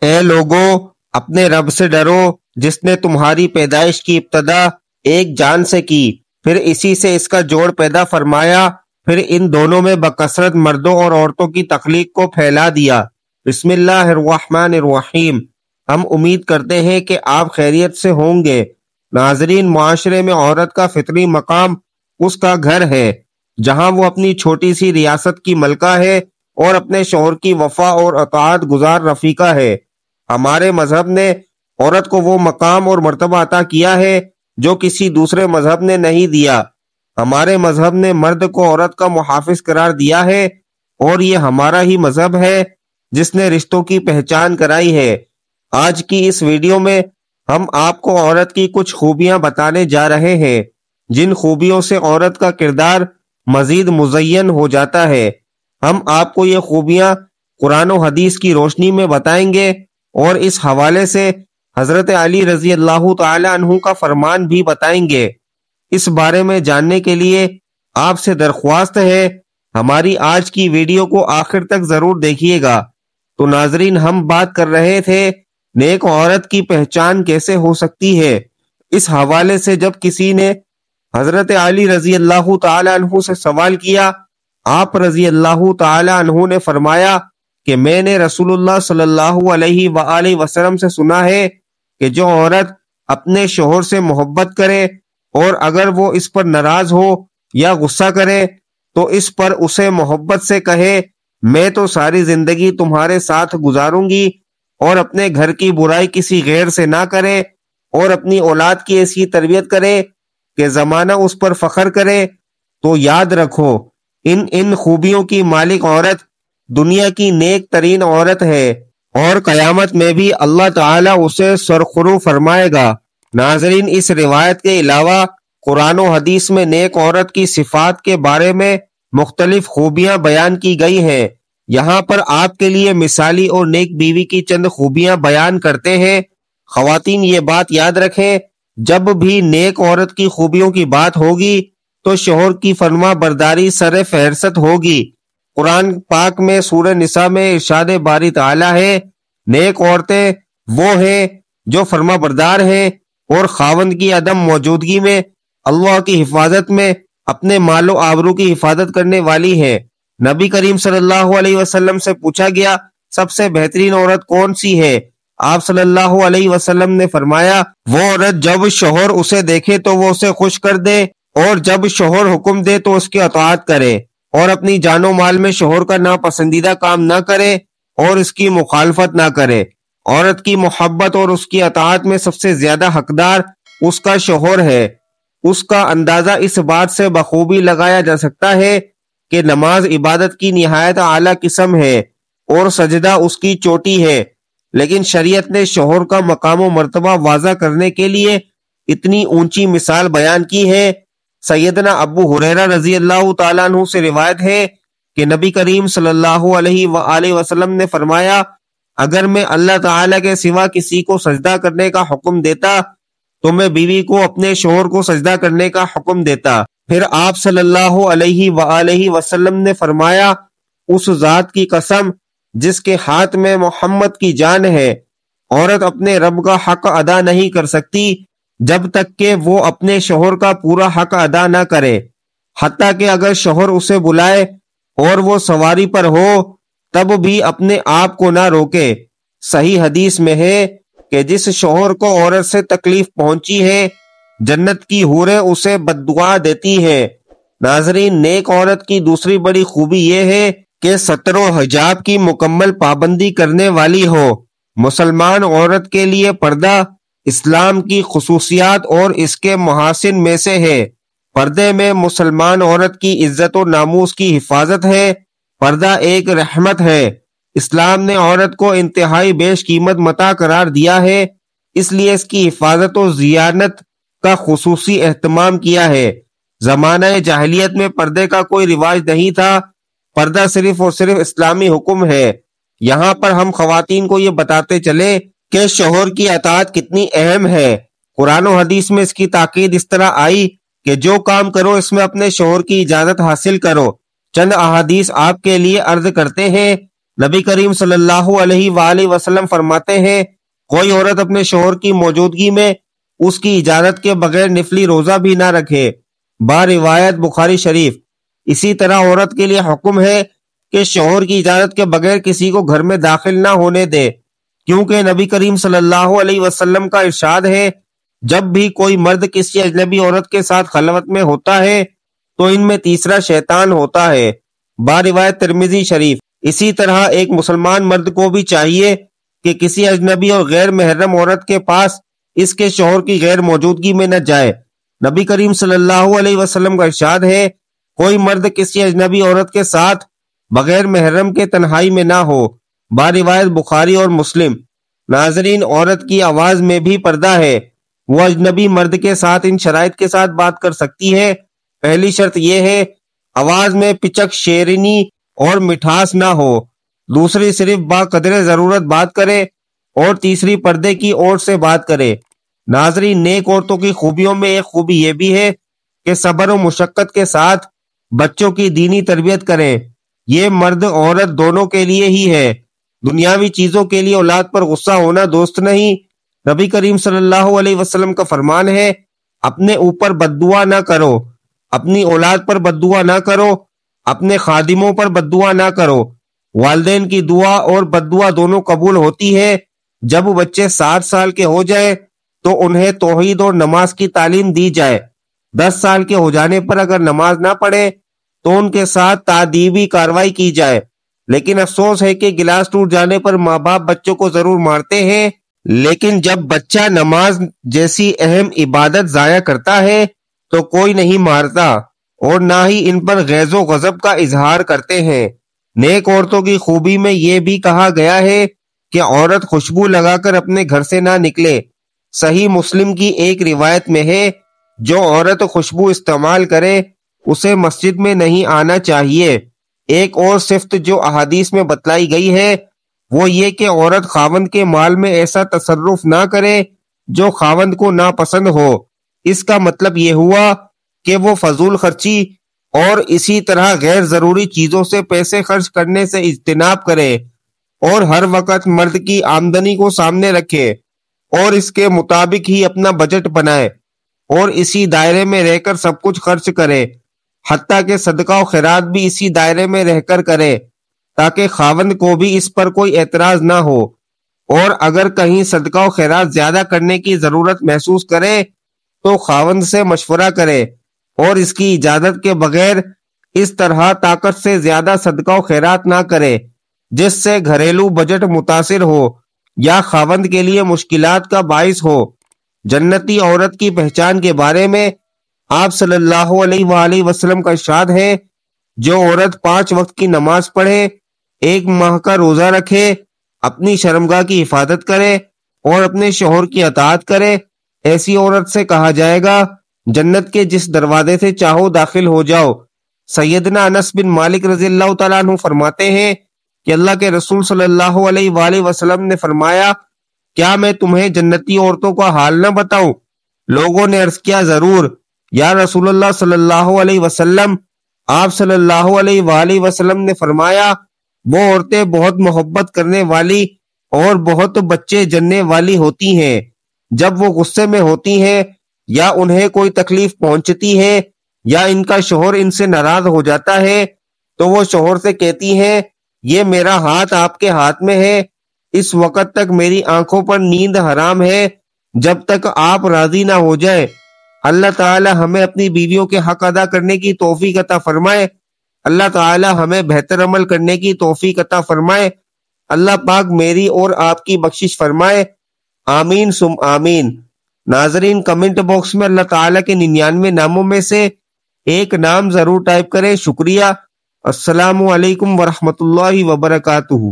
اے لوگو، اپنے رب سے ڈرو جس نے تمہاری پیدائش کی ابتدا ایک جان سے کی، پھر اسی سے اس کا جوڑ پیدا فرمایا، پھر ان دونوں میں بکثرت مردوں اور عورتوں کی تخلیق کو پھیلا دیا۔ بسم اللہ الرحمن الرحیم۔ ہم امید کرتے ہیں کہ آپ خیریت سے ہوں گے۔ ناظرین، معاشرے میں عورت کا فطری مقام اس کا گھر ہے جہاں وہ اپنی چھوٹی سی ریاست کی ملکہ ہے اور اپنے شوہر کی وفا اور اطاعت گزار رفیقہ ہے۔ ہمارے مذہب نے عورت کو وہ مقام اور مرتبہ عطا کیا ہے جو کسی دوسرے مذہب نے نہیں دیا۔ ہمارے مذہب نے مرد کو عورت کا محافظ قرار دیا ہے اور یہ ہمارا ہی مذہب ہے جس نے رشتوں کی پہچان کرائی ہے۔ آج کی اس ویڈیو میں ہم آپ کو عورت کی کچھ خوبیاں بتانے جا رہے ہیں جن خوبیوں سے عورت کا کردار مزید مزین ہو جاتا ہے۔ ہم آپ کو یہ خوبیاں قرآن و حدیث کی روشنی میں بتائیں گے اور اس حوالے سے حضرت علی رضی اللہ تعالی عنہ کا فرمان بھی بتائیں گے۔ اس بارے میں جاننے کے لیے آپ سے درخواست ہے ہماری آج کی ویڈیو کو آخر تک ضرور دیکھیے گا۔ تو ناظرین، ہم بات کر رہے تھے نیک عورت کی پہچان کیسے ہو سکتی ہے۔ اس حوالے سے جب کسی نے حضرت علی رضی اللہ تعالی عنہ سے سوال کیا، آپ رضی اللہ تعالی عنہ نے فرمایا کہ میں نے رسول اللہ صلی اللہ علیہ وآلہ وسلم سے سنا ہے کہ جو عورت اپنے شوہر سے محبت کرے اور اگر وہ اس پر ناراض ہو یا غصہ کرے تو اس پر اسے محبت سے کہے میں تو ساری زندگی تمہارے ساتھ گزاروں گی، اور اپنے گھر کی برائی کسی غیر سے نہ کرے اور اپنی اولاد کی ایسی تربیت کرے کہ زمانہ اس پر فخر کرے، تو یاد رکھو ان خوبیوں کی مالک عورت دنیا کی نیک ترین عورت ہے اور قیامت میں بھی اللہ تعالیٰ اسے سرخرو فرمائے گا۔ ناظرین، اس روایت کے علاوہ قرآن و حدیث میں نیک عورت کی صفات کے بارے میں مختلف خوبیاں بیان کی گئی ہیں۔ یہاں پر آپ کے لیے مثالی اور نیک بیوی کی چند خوبیاں بیان کرتے ہیں۔ خواتین، یہ بات یاد رکھیں، جب بھی نیک عورت کی خوبیوں کی بات ہوگی تو شوہر کی فرما برداری سر فہرست ہوگی۔ قرآن پاک میں سورہ نساء میں ارشاد باری تعالی ہے، نیک عورتیں وہ ہیں جو فرما بردار ہیں اور خاوند کی عدم موجودگی میں اللہ کی حفاظت میں اپنے مال و آبرو کی حفاظت کرنے والی ہیں۔ نبی کریم صلی اللہ علیہ وسلم سے پوچھا گیا سب سے بہترین عورت کون سی ہے؟ آپ صلی اللہ علیہ وسلم نے فرمایا وہ عورت جب شوہر اسے دیکھے تو وہ اسے خوش کر دے اور جب شوہر حکم دے تو اس کی اطاعت کرے اور اپنی جان و مال میں شوہر کا ناپسندیدہ کام نہ کرے اور اس کی مخالفت نہ کرے۔ عورت کی محبت اور اس کی اطاعت میں سب سے زیادہ حقدار اس کا شوہر ہے۔ اس کا اندازہ اس بات سے بخوبی لگایا جا سکتا ہے کہ نماز عبادت کی نہایت اعلیٰ قسم ہے اور سجدہ اس کی چوٹی ہے، لیکن شریعت نے شوہر کا مقام و مرتبہ واضح کرنے کے لیے اتنی اونچی مثال بیان کی ہے۔ سیدنا ابو ہریرہ رضی اللہ تعالیٰ عنہ سے روایت ہے کہ نبی کریم صلی اللہ علیہ وآلہ وسلم نے فرمایا اگر میں اللہ تعالیٰ کے سوا کسی کو سجدہ کرنے کا حکم دیتا تو میں بیوی کو اپنے شوہر کو سجدہ کرنے کا حکم دیتا۔ پھر آپ صلی اللہ علیہ وآلہ وسلم نے فرمایا اس ذات کی قسم جس کے ہاتھ میں محمد کی جان ہے، عورت اپنے رب کا حق ادا نہیں کر سکتی جب تک کہ وہ اپنے شوہر کا پورا حق ادا نہ کرے، حتیٰ کہ اگر شوہر اسے بلائے اور وہ سواری پر ہو تب بھی اپنے آپ کو نہ روکے۔ صحیح حدیث میں ہے کہ جس شوہر کو عورت سے تکلیف پہنچی ہے جنت کی حوریں اسے بددعا دیتی ہیں۔ ناظرین، نیک عورت کی دوسری بڑی خوبی یہ ہے کہ ستر و حجاب کی مکمل پابندی کرنے والی ہو۔ مسلمان عورت کے لیے پردہ اسلام کی خصوصیات اور اس کے محاسن میں سے ہے۔ پردے میں مسلمان عورت کی عزت و ناموس کی حفاظت ہے۔ پردہ ایک رحمت ہے۔ اسلام نے عورت کو انتہائی بیش قیمت متاع قرار دیا ہے، اس لیے اس کی حفاظت و زیانت کا خصوصی اہتمام کیا ہے۔ زمانہ جاہلیت میں پردے کا کوئی رواج نہیں تھا، پردہ صرف اور صرف اسلامی حکم ہے۔ یہاں پر ہم خواتین کو یہ بتاتے چلیں کہ شوہر کی اطاعت کتنی اہم ہے۔ قرآن و حدیث میں اس کی تاکید اس طرح آئی کہ جو کام کرو اس میں اپنے شوہر کی اجازت حاصل کرو۔ چند احادیث آپ کے لیے عرض کرتے ہیں۔ نبی کریم صلی اللہ علیہ وآلہ وسلم فرماتے ہیں کوئی عورت اپنے شوہر کی موجودگی میں اس کی اجازت کے بغیر نفلی روزہ بھی نہ رکھے، روایت بخاری شریف۔ اسی طرح عورت کے لیے حکم ہے کہ شوہر کی اجازت کے بغیر کسی کو گھر میں داخل نہ ہونے دے، کیونکہ نبی کریم صلی اللہ علیہ وسلم کا ارشاد ہے جب بھی کوئی مرد کسی اجنبی عورت کے ساتھ خلوت میں ہوتا ہے تو ان میں تیسرا شیطان ہوتا ہے، روایت ترمذی شریف۔ اسی طرح ایک مسلمان مرد کو بھی چاہیے کہ کسی اجنبی اور غیر محرم عورت کے پاس اس کے شوہر کی غیر موجودگی میں نہ جائے۔ نبی کریم صلی اللہ علیہ وسلم کا ارشاد ہے کوئی مرد کسی اجنبی عورت کے ساتھ بغیر محرم کے تنہائی میں نہ ہو، روایت بخاری اور مسلم۔ ناظرین، عورت کی آواز میں بھی پردہ ہے، وہ اجنبی مرد کے ساتھ ان شرائط کے ساتھ بات کر سکتی ہے۔ پہلی شرط یہ ہے آواز میں پچک، شیرینی اور مٹھاس نہ ہو، دوسری صرف با قدر ضرورت بات کرے، اور تیسری پردے کی اور سے بات کرے۔ ناظرین، نیک عورتوں کی خوبیوں میں ایک خوبی یہ بھی ہے کہ صبر و مشقت کے ساتھ بچوں کی دینی تربیت کریں۔ یہ مرد عورت دونوں کے لیے ہی ہے۔ دنیاوی چیزوں کے لیے اولاد پر غصہ ہونا دوست نہیں۔ نبی کریم صلی اللہ علیہ وسلم کا فرمان ہے اپنے اوپر بددعا نہ کرو، اپنی اولاد پر بددعا نہ کرو، اپنے خادموں پر بددعا نہ کرو۔ والدین کی دعا اور بددعا دونوں قبول ہوتی ہے۔ جب بچے 7 سال کے ہو جائیں تو انہیں توحید اور نماز کی تعلیم دی جائے۔ 10 سال کے ہو جانے پر اگر نماز نہ پڑھے تو ان کے ساتھ تادیبی کارروائی کی جائے۔ لیکن افسوس ہے کہ گلاس ٹوٹ جانے پر ماں باپ بچوں کو ضرور مارتے ہیں، لیکن جب بچہ نماز جیسی اہم عبادت ضائع کرتا ہے تو کوئی نہیں مارتا اور نہ ہی ان پر غیظ و غضب کا اظہار کرتے ہیں۔ نیک عورتوں کی خوبی میں یہ بھی کہا گیا ہے کہ عورت خوشبو لگا کر اپنے گھر سے نہ نکلے۔ صحیح مسلم کی ایک روایت میں ہے جو عورت خوشبو استعمال کرے اسے مسجد میں نہیں آنا چاہیے۔ ایک اور صفت جو احادیث میں بتلائی گئی ہے وہ یہ کہ عورت خاوند کے مال میں ایسا تصرف نہ کرے جو خاوند کو ناپسند ہو۔ اس کا مطلب یہ ہوا کہ وہ فضول خرچی اور اسی طرح غیر ضروری چیزوں سے پیسے خرچ کرنے سے اجتناب کرے اور ہر وقت مرد کی آمدنی کو سامنے رکھے اور اس کے مطابق ہی اپنا بجٹ بنائے اور اسی دائرے میں رہ کر سب کچھ خرچ کرے، حتیٰ کہ صدقہ و خیرات بھی اسی دائرے میں رہ کر کرے تاکہ خاوند کو بھی اس پر کوئی اعتراض نہ ہو، اور اگر کہیں صدقہ و خیرات زیادہ کرنے کی ضرورت محسوس کرے تو خاوند سے مشورہ کرے اور اس کی اجازت کے بغیر اس طرح طاقت سے زیادہ صدقہ و خیرات نہ کرے جس سے گھریلو بجٹ متاثر ہو یا خاوند کے لیے مشکلات کا باعث ہو۔ جنتی عورت کی پہچان کے بارے میں آپ صلی اللہ علیہ وآلہ وسلم کا ارشاد ہے جو عورت 5 وقت کی نماز پڑھے، 1 ماہ کا روزہ رکھے، اپنی شرمگاہ کی حفاظت کرے اور اپنے شوہر کی اطاعت کرے، ایسی عورت سے کہا جائے گا جنت کے جس دروازے سے چاہو داخل ہو جاؤ۔ سیدنا انس بن مالک رضی اللہ تعالیٰ عنہ فرماتے ہیں کہ اللہ کے رسول صلی اللہ علیہ وآلہ وسلم نے فرمایا کیا میں تمہیں جنتی عورتوں کا حال نہ بتاؤں؟ لوگوں نے عرض کیا ضرور یا رسول اللہ صلی اللہ علیہ وسلم۔ آپ صلی اللہ علیہ وآلہ وسلم نے فرمایا وہ عورتیں بہت محبت کرنے والی اور بہت بچے جننے والی ہوتی ہیں۔ جب وہ غصے میں ہوتی ہیں یا انہیں کوئی تکلیف پہنچتی ہے یا ان کا شوہر ان سے ناراض ہو جاتا ہے تو وہ شوہر سے کہتی ہیں یہ میرا ہاتھ آپ کے ہاتھ میں ہے، اس وقت تک میری آنکھوں پر نیند حرام ہے جب تک آپ راضی نہ ہو جائیں۔ اللہ تعالی ہمیں اپنی بیویوں کے حق ادا کرنے کی توفیق عطا فرمائے۔ اللہ تعالی ہمیں بہتر عمل کرنے کی توفیق عطا فرمائے۔ اللہ پاک میری اور آپ کی بخشش فرمائے، آمین سم آمین۔ ناظرین، کمنٹ باکس میں اللہ تعالی کے 99 ناموں میں سے ایک نام ضرور ٹائپ کریں۔ شکریہ۔ السلام علیکم ورحمۃ اللہ وبرکاتہ۔